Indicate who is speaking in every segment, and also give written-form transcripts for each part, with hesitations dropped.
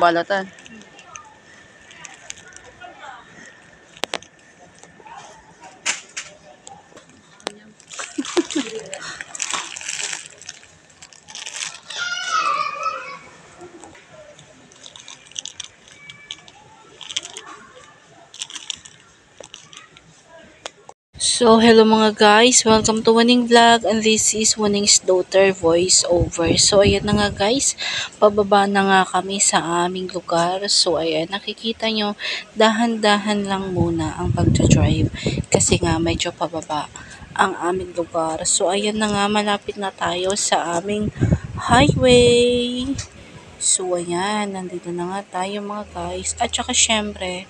Speaker 1: balatan. So, hello mga guys. Welcome to Waning Vlog and this is Waning's daughter voice over. So, ayan na nga guys. Pababa na nga kami sa aming lugar. So, ayan. Nakikita nyo, dahan-dahan lang muna ang pagdadrive kasi nga medyo pababa ang aming lugar. So, ayan na nga. Malapit na tayo sa aming highway. So, ayan. Nandito na nga tayo mga guys. At saka syempre,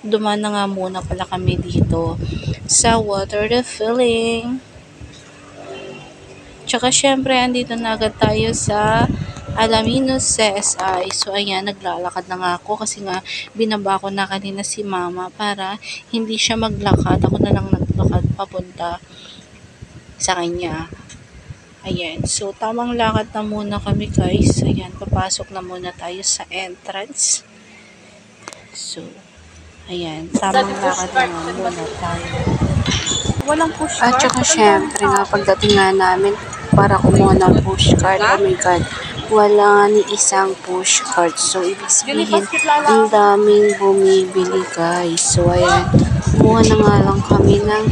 Speaker 1: dumaan na nga muna pala kami dito sa water refilling. Tsaka syempre, andito na agad tayo sa Alaminos CSI. So, ayan, naglalakad na nga ako kasi nga binaba ko na kanina si mama para hindi siya maglakad. Ako na lang naglakad papunta sa kanya. Ayan, so tamang lakad na muna kami guys. Ayan, papasok na muna tayo sa entrance. So, ayan, tamang lakad na muna tayo.
Speaker 2: Walang push card.
Speaker 1: At saka syempre nga, pagdating nga namin para kumuha ng push card, oh my god, wala ni isang push card. So, ibig sabihin, ang daming bumibili guys. So, ayan, kumuha na nga lang kami ng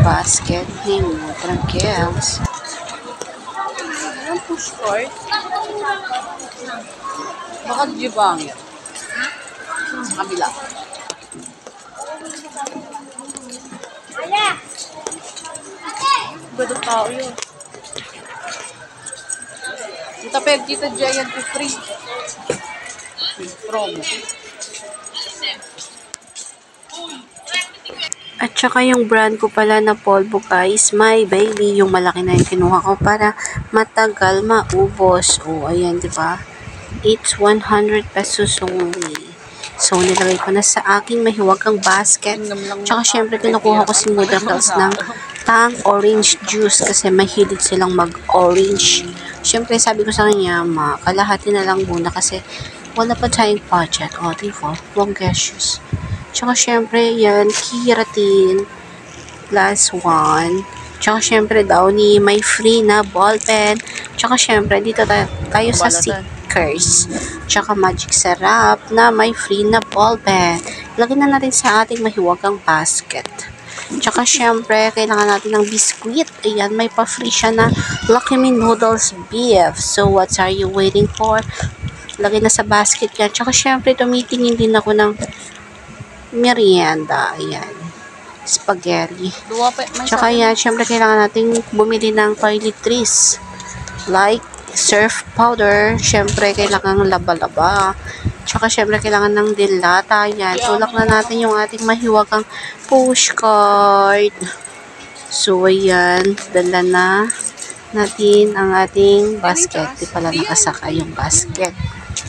Speaker 1: basket ni Mutrang Kels.
Speaker 2: Walang push card. Baka jibangit. Sa kabila. Badong tao yun. Tapos kita Giant to free. Promo.
Speaker 1: At saka yung brand ko pala na polvo guys, My Baby, yung malaki na yung kinuha ko para matagal maubos. O, ayan, di ba? It's 100 pesos only. So, nilagay ko na sa aking mahiwagang basket. Tsaka, syempre, kinukuha ko si Mother Kels ng tang orange juice kasi mahilig silang mag-orange. Syempre, sabi ko sa kanya, kalahati na lang muna kasi wala pa tayong budget. O, diba? Wag gashes. Tsaka, syempre, yan, keratin plus 1. Tsaka, syempre, daw ni may free na ball pen. Tsaka, syempre, dito tayo sa stickers. Tsaka, magic syrup na may free na ball pen. Lagyan na natin sa ating mahiwagang basket. Tsaka, syempre, kailangan natin ng biskuit. Ayan, may pa-free siya na Lucky Me Noodles Beef. So, what are you waiting for? Lagay na sa basket yan. Tsaka, syempre, tumitingin din ako ng merienda. Ayan. Spaghetti. Tsaka, yan, syempre, kailangan natin bumili ng toiletries. Like, surf powder. Syempre, kailangan laba-laba. Tsaka, syempre, kailangan ng dilata. Yan. Tulak na natin yung ating mahiwagang push card. So, ayan. Dala na natin ang ating basket. Di pala nakasaka yung basket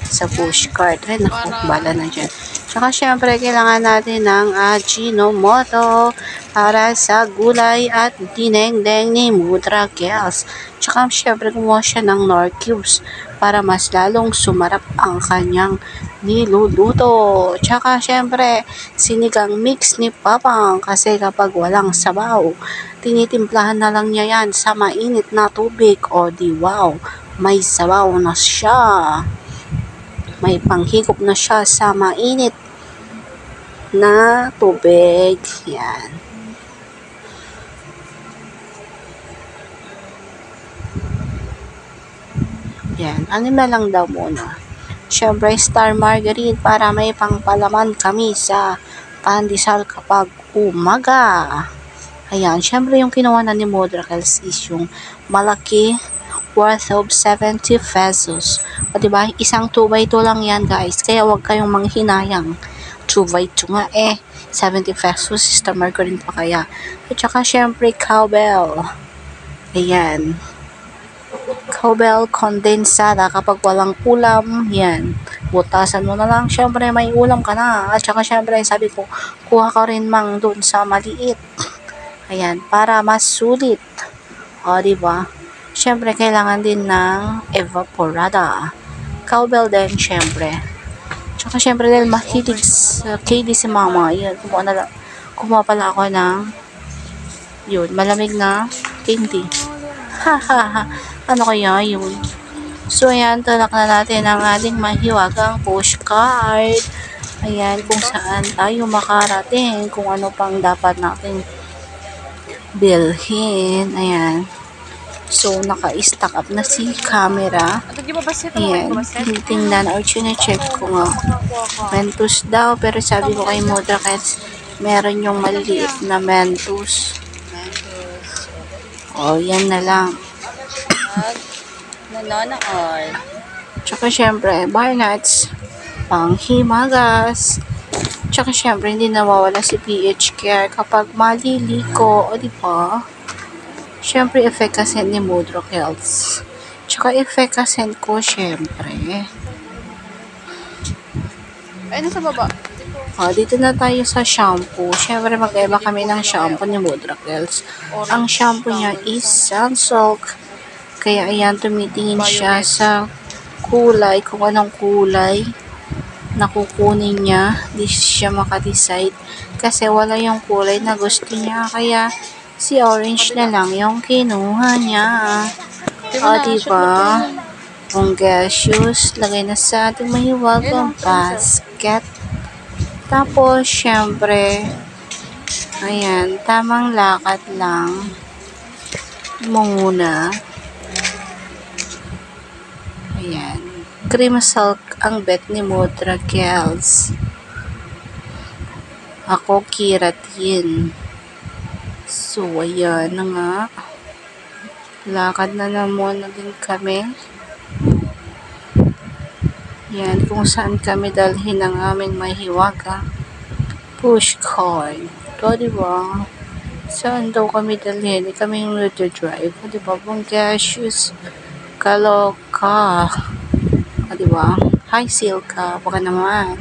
Speaker 1: sa push card. Ay, naku, bala na dyan. Tsaka, syempre, kailangan natin ng Ajinomoto para sa gulay at dinengdeng ni Mudra Kels. Tsaka, syempre, kumuha siya ng Nor Cubes para mas lalong sumarap ang kanyang niluluto. Tsaka, syempre, sinigang mix ni Papang kasi kapag walang sabaw, tinitimplahan na lang niya yan sa mainit na tubig. O di wow, may sabaw na siya. May panghigop na siya sa mainit na tubig. Yan. Yan. Ano na lang daw muna. Syempre, star margarine para may pangpalaman kami sa pandesal kapag umaga. Ayan. Syempre, yung kinuha na ni Mudra Kels is yung malaki worth of 70 pesos. O diba, isang 2x2 lang yan guys. Kaya wag kayong manghinayang. 2x2 nga 70 pesos. Star margarine pa kaya. At saka syempre, cowbell. Ayan. Cowbell condensada kapag walang ulam. Yan. Butasan mo na lang. Syempre, may ulam ka na. At saka syempre, sabi ko, kuha ka rin mang dun sa maliit. Ayan. Para mas sulit. O diba? Syempre, kailangan din ng evaporada. Cowbell din, syempre. Tsaka syempre dahil mahilig sa KD si mama, yun, kumuha pala ako ng yun, malamig na candy. Ha ha ha. Ano kaya yun? So ayan, tulak na natin ang ating mahiwagang postcard. Ayan, kung saan tayo makarating, kung ano pang dapat natin bilhin. Ayan. So, naka-stack up na si camera. Ayan, tinitingnan or chine-check ko nga. Mentos daw, pero sabi ko kay Modra kasi meron yung maliliit na Mentos. O, yan na lang.
Speaker 2: Nanonood.
Speaker 1: Tsaka syempre, bar nuts, panghimagas. Tsaka syempre, hindi nawawala si PH Care kapag maliliko, o diba? Syempre, efficacy ni Modro Health. Tsaka efficacy ko, syempre.
Speaker 2: Ay, nasa baba.
Speaker 1: Dito na tayo sa shampoo. Syempre, mag-iba kami ng shampoo ni Modro Health. Ang shampoo niya is Sunsilk. Kaya ayan, tumitingin siya sa kulay, kung anong kulay na kukunin niya. Di siya makadecide. Kasi wala yung kulay na gusto niya. Kaya, si orange na lang yung kinuha niya. O, diba? Kung gaseous, lagay na sa ating mahiwagang basket. Tapos, syempre, ayan, tamang lakad lang muna. Ayan. Cream silk ang bet ni Modra Gels. Ako, keratin. So, ayan na nga. Lakad na muna din kami. Yan, kung saan kami dalhin ang aming mahiwaga push card. O, diba? Saan daw kami dalhin? Kami yung nag-drive. O, diba? Bonggacious. Kaloka. O, diba? Hi, Silka. Baka naman.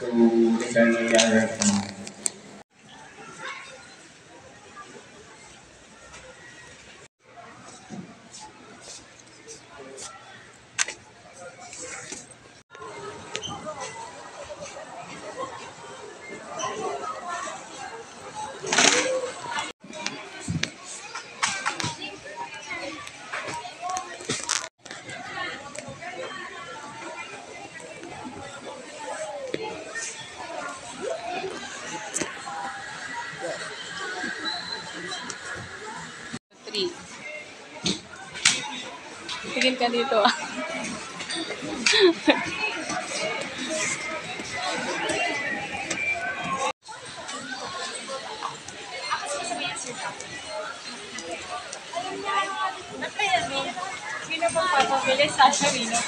Speaker 3: To Italia.
Speaker 2: Tingin ka dito. Sino pong papabili? Sasha Rino.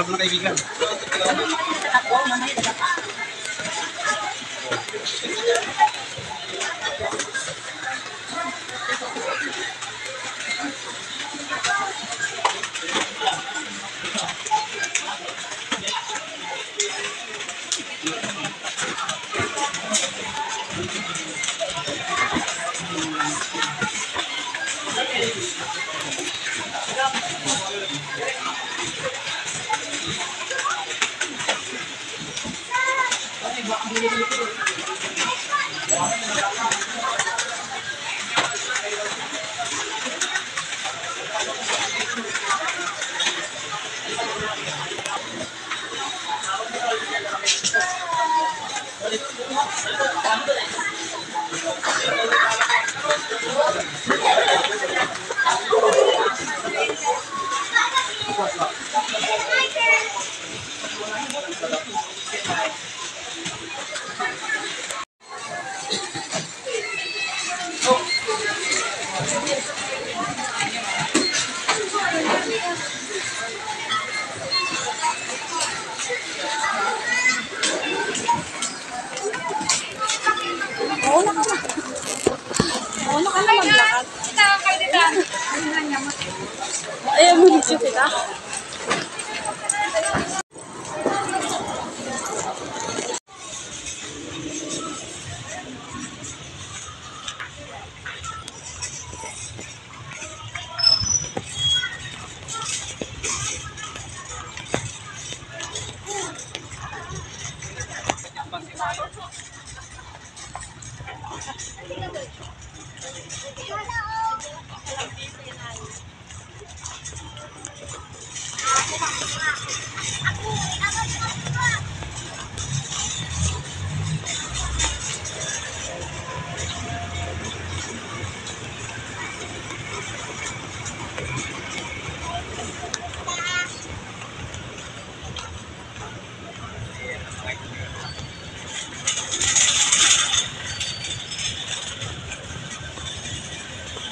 Speaker 3: mga kaibigan.
Speaker 2: Ano ka na maglakad? Ayaw mo dito kita?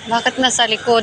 Speaker 1: Bakit nasa likod?